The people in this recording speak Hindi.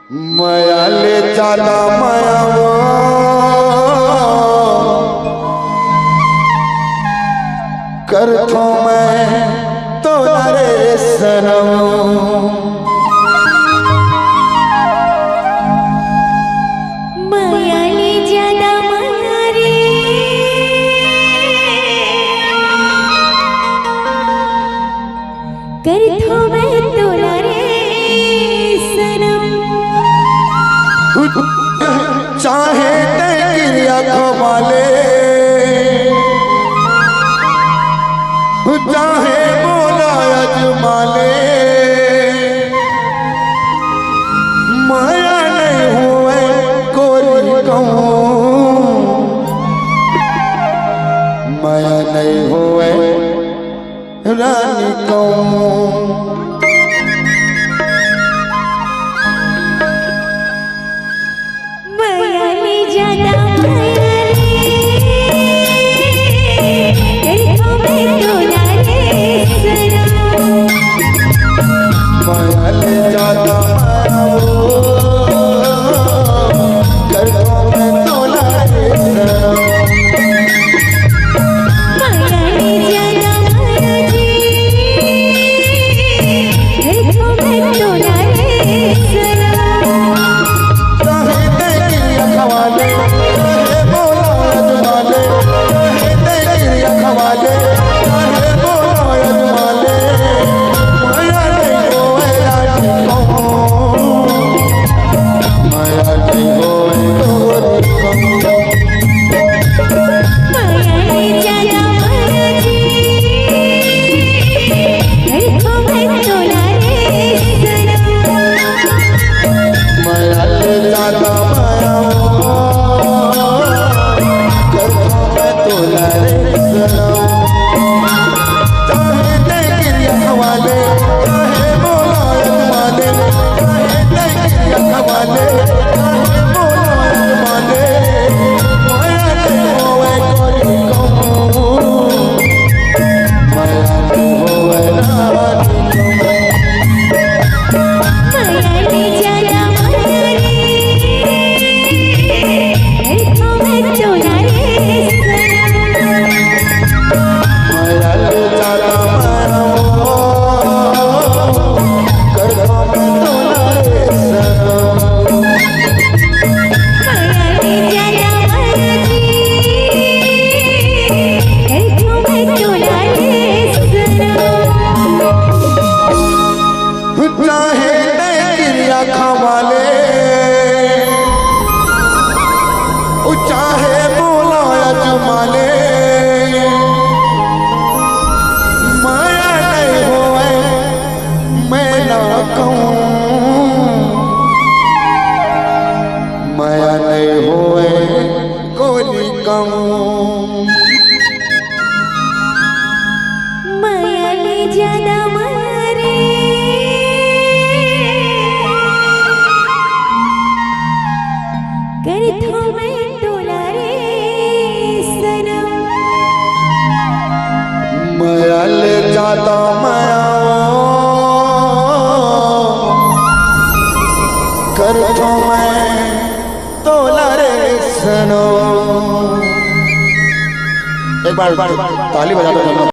माया ले ज्यादा माया कर तो मैं तो रे सनम माया ले ज्यादा माया रे कर तो मैं तो रे सनम चाहे ते गिरिया खवाले चाहे बोला अजमाले माया नहीं हुए कोई कहूँ माया नहीं हुए रानी कहूँ माया ले ज्यादा माया रे कर तो मैं तो रे सनम माया ले ज्यादा कर तो मैं तोला रे सनम माया ले ज्यादा माया जी कर तो मैं तो रे सनम चाहे ते गिरिया खवाले चाहे बोला अजमाले चाहे ते गिरिया खवाले चाहे बोला अजमाले माया नहीं होए रानी कहूँ माया नहीं होए तोरी कहूँ माया ले ज्यादा माया जी कर तो मैं तो रे सनम माया ले ज्यादा माया कर तो मैं तोला रे सनम चाहे ते गिरिया खवाले चाहे बोला अजमाले चाहे ते गिरिया खवाले चाहे बोला अजमाले माया नहीं होए कोई कहूँ माया नहीं होए रानी कहूँ माया ले ज्यादा माया रे कर तो मैं तो रे सनम माया ले ज्यादा माया कर तो मैं तोला रे सनम माया ले ज्यादा माया जी कर तो मैं तो रे सनम चाहे ते गिरिया खवाले चाहे बोला अजमाले माया नहीं होए मैं ना कहूँ माया नहीं होए कोई कहूँ माया ले ज्यादा माया रे कर तो मैं तो रे सनम माया ले ज्यादा माया कर तो मैं तोला रे सनम। एक बार ताली बजा दो।